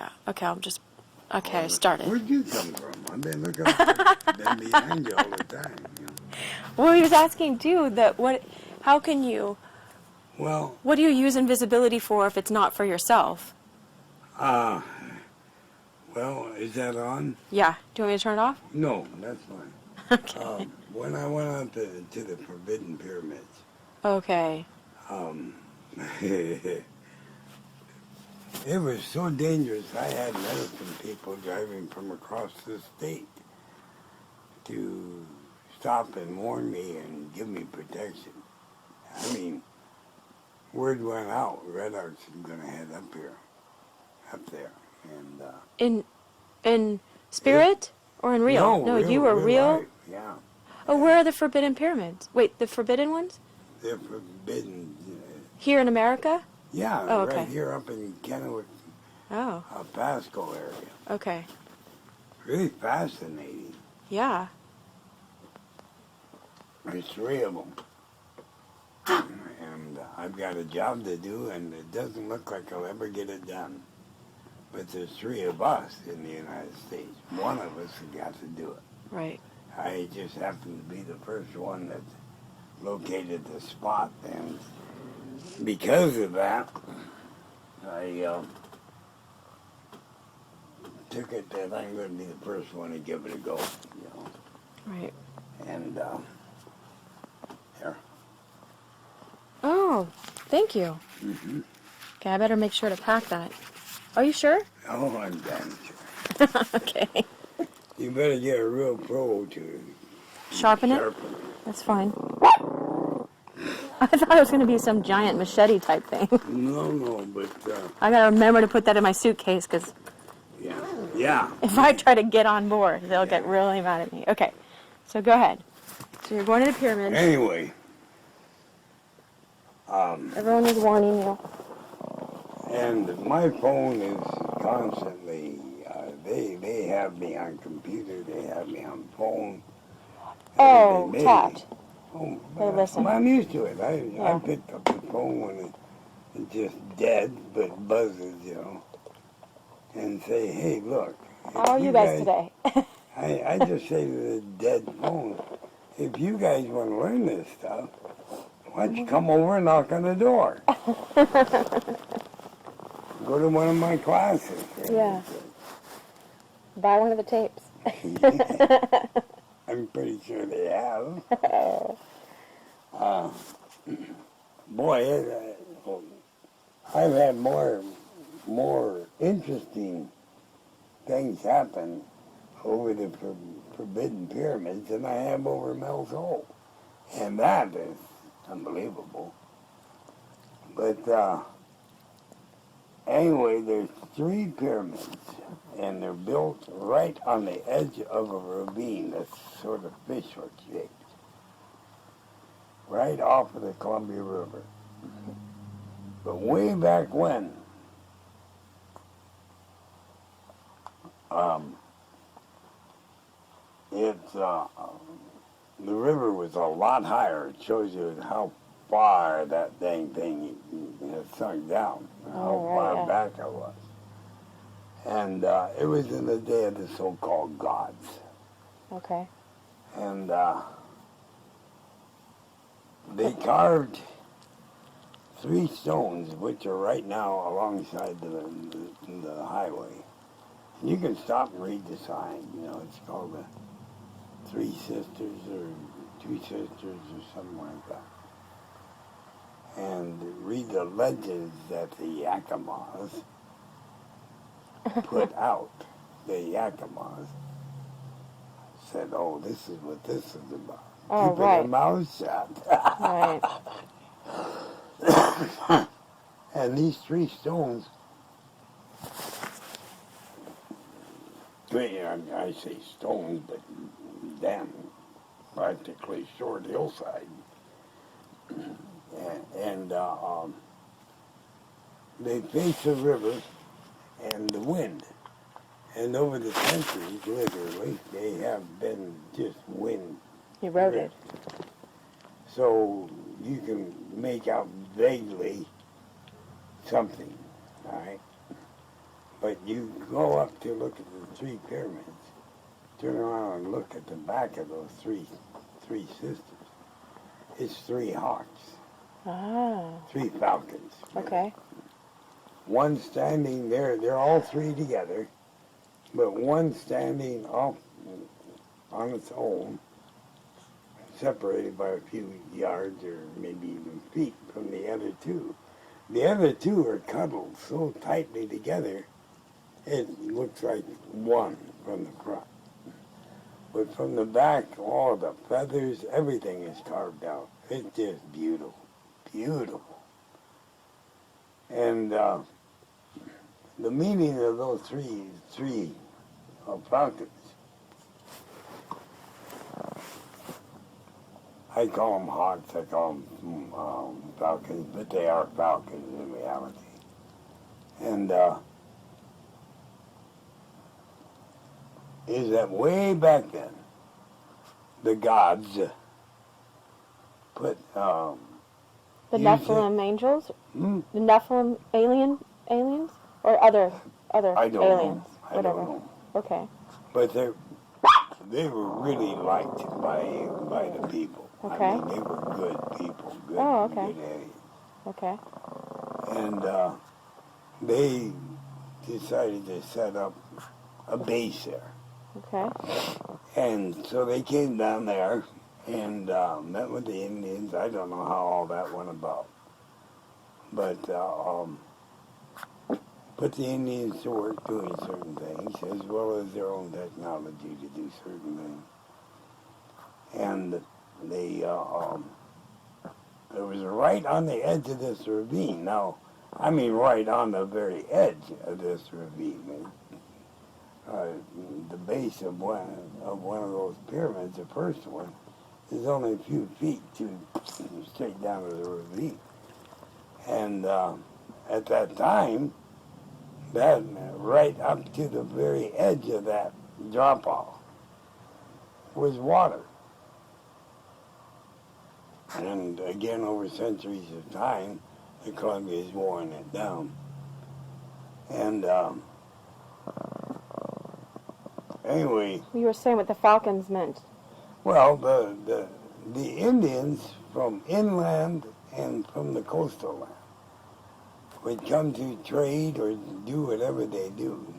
Yeah. Okay, I started. Where'd you come from? I've been looking been behind you all the time. You know? Well, he was asking too how can you, Well, what do you use invisibility for if it's not for yourself? well, is that on? Yeah. Do you want me to turn it off? No, that's fine. Okay. When I went out to the Forbidden Pyramids, Okay. it was so dangerous. I had medicine people driving from across the state to stop and warn me and give me protection. I mean, word went out. Red Elk's going to head up there, and In spirit or in real? No, you were real. Life, yeah. Oh, where are the Forbidden Pyramids? Wait, the Forbidden ones? They're forbidden. Here in America? Yeah, Oh, okay. right here up in Kennewick, Oh. Pasco area. Okay. Really fascinating. Yeah. There's 3 of them. And I've got a job to do, and it doesn't look like I'll ever get it done. But there's 3 of us in the United States. One of us has got to do it. Right. I just happen to be the first one that located the spot, and because of that, I took it that I'm going to be the first one to give it a go, you know. Right. And here. Oh, thank you. Mm-hmm. Okay, I better make sure to pack that. Are you sure? Oh, I'm damn sure. Okay. You better get a real pro to Sharpen it? That's fine. I thought it was going to be some giant machete type thing. No, but I got to remember to put that in my suitcase because yeah. if I try to get on board, they'll get really mad at me. Okay, so go ahead. So you're going to the pyramids. Anyway, Everyone was warning you. and my phone is constantly. They have me on computer. They have me on phone. Oh, tapped. Oh, Hey, listen. I'm used to it. I picked up the phone when it's just dead, but buzzes, you know, and say, hey, look. How are you guys today? I just say to the dead phone, if you guys want to learn this stuff, why don't you come over and knock on the door? Go to one of my classes. Yeah. Buy one of the tapes. I'm pretty sure they have. Boy, I've had more interesting things happen over the Forbidden Pyramids than I have over Mel's Hole. And that is unbelievable. But anyway, there's 3 pyramids, and they're built right on the edge of a ravine that's sort of fishhook shaped, right off of the Columbia River. But way back when, the river was a lot higher. It shows you how far that dang thing has sunk down, how far back it was. And it was in the day of the so-called gods. Okay. And they carved 3 stones, which are right now alongside the highway. And you can stop and read the sign. You know, it's called the 3 Sisters or 2 Sisters or something like that. And read the legends that the Yakimas put out. The Yakimas said, oh, this is what this is about. Oh, Keeping right. their mouths shut. Right. And these 3 stones, I say stones, but damn, practically short hillside. And they face the river and the wind. And over the centuries, literally, they have been just wind. Eroded. So you can make out vaguely something, all right? But you go up to look at the three pyramids, turn around and look at the back of those three sisters. It's three hawks. Ah. Three falcons. Okay. One standing there, they're all three together, but one standing off on its own, separated by a few yards or maybe even feet from the other two. The other two are cuddled so tightly together, it looks like one from the front. But from the back, all the feathers, everything is carved out. It's just beautiful, beautiful. And the meaning of those three falcons, I call them hawks, I call them falcons, but they are falcons in reality. And is that way back then, the gods put the Nephilim angels? Hmm? The Nephilim aliens? Or other I don't aliens? know. I Whatever. don't know. Okay. But they were really liked by the people. Okay. I mean, they were good people, good, Oh, okay. good aliens. Okay. And they decided to set up a base there. Okay. And so they came down there and met with the Indians. I don't know how all that went about. But put the Indians to work doing certain things, as well as their own technology to do certain things. And they, it was right on the edge of this ravine. Now, I mean right on the very edge of this ravine. The base of one of those pyramids, the first one, is only a few feet straight down to the ravine. And at that time, that right up to the very edge of that drop-off was water. And again, over centuries of time, the Columbia has worn it down. And anyway, You were saying what the falcons meant. well, the Indians from inland and from the coastal land would come to trade or do whatever they do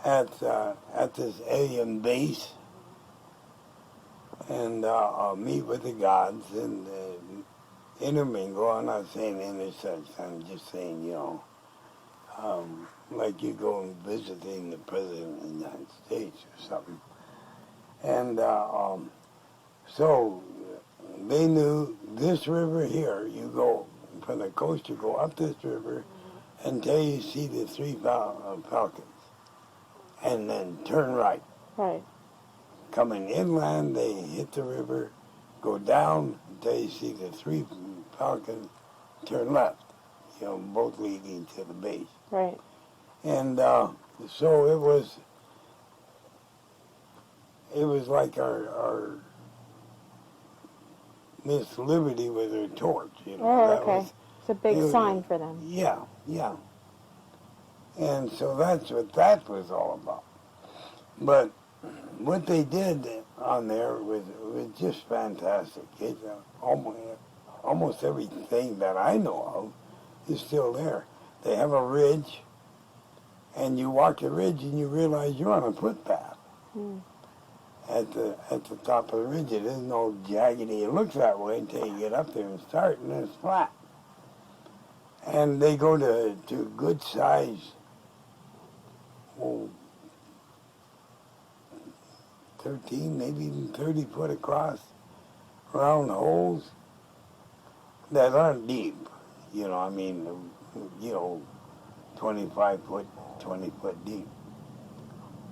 at this alien base and meet with the gods and intermingle. I'm not saying intersex, I'm just saying, like you go and visiting the President of the United States or something. And so they knew this river here, you go from the coast, you go up this river until you see the three falcons, and then turn right. Right. Coming inland, they hit the river, go down until you see the three falcons, turn left, both leading to the base. Right. And so it was like our Miss Liberty with her torch, Oh, That okay. It's a big was- sign for them. Yeah. And so that's what that was all about. But what they did on there was just fantastic. It, almost everything that I know of is still there. They have a ridge, and you walk the ridge and you realize you're on a footpath. Mm. At the top of the ridge. It isn't all jaggedy. It looks that way until you get up there and start, and it's flat. And they go to good size, 13, maybe even 30 foot across, round holes that aren't deep. 25 foot, 20 foot deep.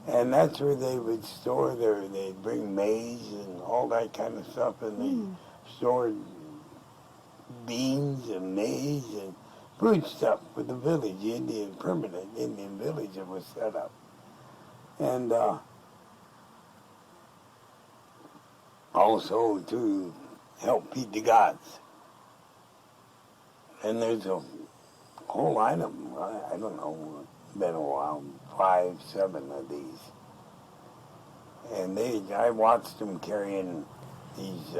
And that's where they would store they'd bring maize and all that kind of stuff, and they stored beans and maize and food stuff for the village, permanent Indian village that was set up. And also to help feed the gods. And there's a whole line of them, I don't know, been a while, 5, 7 of these. And I watched them carrying these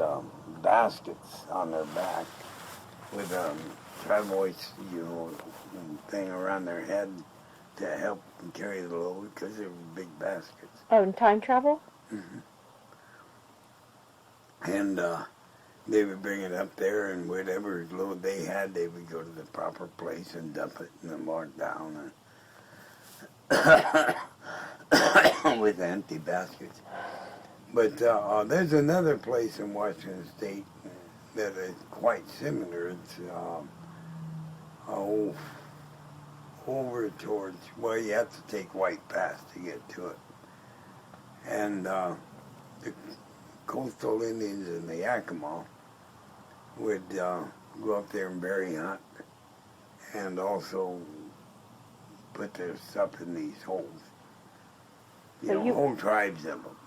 baskets on their back with a travois, thing around their head to help them carry the load because they were big baskets. Oh, and time travel? Mm-hmm. And they would bring it up there, and whatever load they had, they would go to the proper place and dump it and then walk down with empty baskets. But there's another place in Washington State that is quite similar. It's over towards, well, you have to take White Pass to get to it. And the coastal Indians in the Yakima would go up there and berry hunt and also put their stuff in these holes. Whole tribes of them.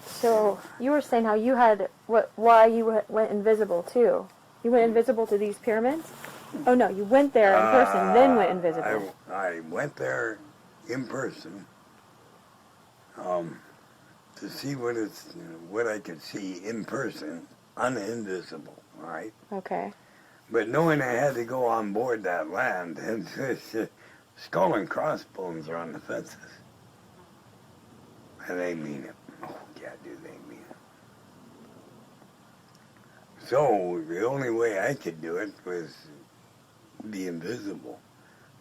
So you were saying how you had, why you went invisible too. You went invisible to these pyramids? Oh no, you went there in person, then went invisible. I went there in person to see what I could see in person, uninvisible, all right? Okay. But knowing I had to go on board that land, and skull and crossbones are on the fences. And they mean it. Oh, yeah, do they mean it. So the only way I could do it was be invisible.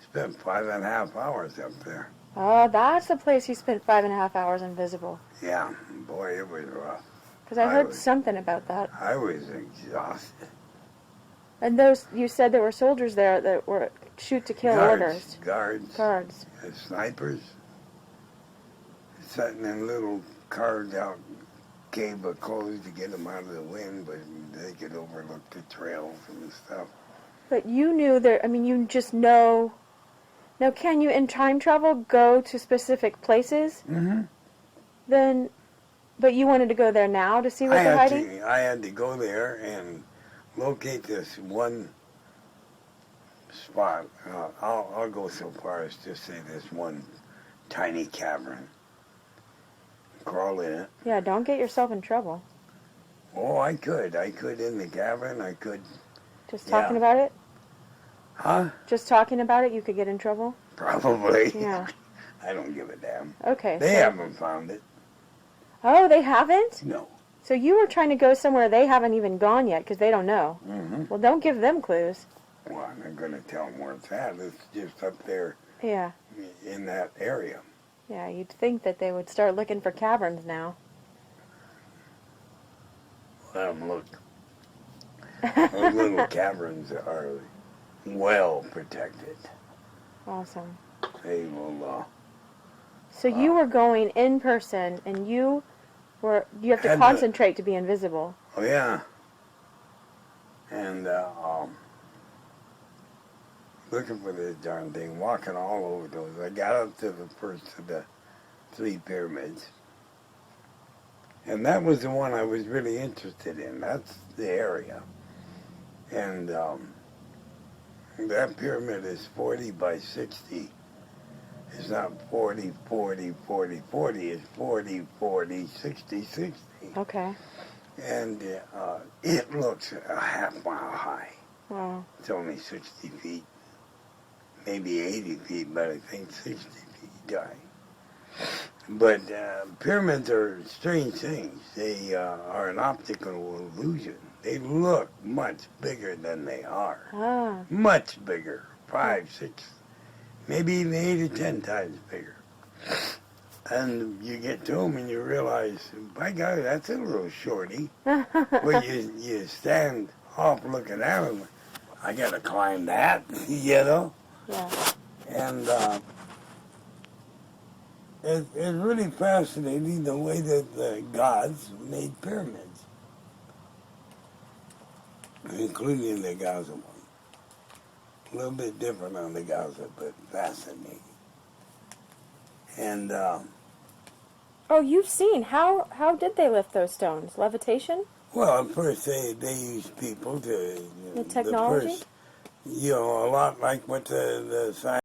Spent 5.5 hours up there. Oh, that's the place you spent 5.5 hours invisible. Yeah, boy, it was rough. Because I heard something about that. I was exhausted. And you said there were soldiers there that were shoot to kill orders. Guards. Snipers. Sitting in little carved out cave of clothes to get them out of the wind, but they could overlook the trails and stuff. But you knew there, you just know. Now, can you in time travel go to specific places? Mm-hmm. But you wanted to go there now to see what they're hiding? I had to go there and locate this one spot. I'll go so far as to say this one tiny cavern. Crawl in it. Yeah, don't get yourself in trouble. Oh, I could in the cavern. I could. Just talking about it? Huh? Just talking about it, you could get in trouble? Probably. Yeah. I don't give a damn. Okay. They haven't found it. Oh, they haven't? No. So you were trying to go somewhere they haven't even gone yet because they don't know. Mm-hmm. Well, don't give them clues. Well, I'm not going to tell them where it's at. It's just up there. Yeah. In that area. Yeah, you'd think that they would start looking for caverns now. Let them look. Those little caverns are well protected. Awesome. They will. So you were going in person, and you have to concentrate to be invisible. Oh yeah. And looking for this darn thing, walking all over those. I got up to the first of the 3 pyramids. And that was the one I was really interested in. That's the area. And that pyramid is 40 by 60. It's not 40, 40, 40, 40. It's 40, 40, 60, 60. Okay. And it looks a half mile high. Wow. It's only 60 feet. Maybe 80 feet, but I think 60 feet high. But pyramids are strange things. They are an optical illusion. They look much bigger than they are. Ah. Much bigger. 5, 6, maybe even 8 or 10 times bigger. And you get to them and you realize, by God, that's a little shorty. But you stand off looking at them. I got to climb that, Yeah. And it's really fascinating the way that the gods made pyramids, including the Gaza one. A little bit different on the Gaza, but fascinating. And oh, you've seen how did they lift those stones? Levitation? well, at first they used people to The technology? a lot like what the science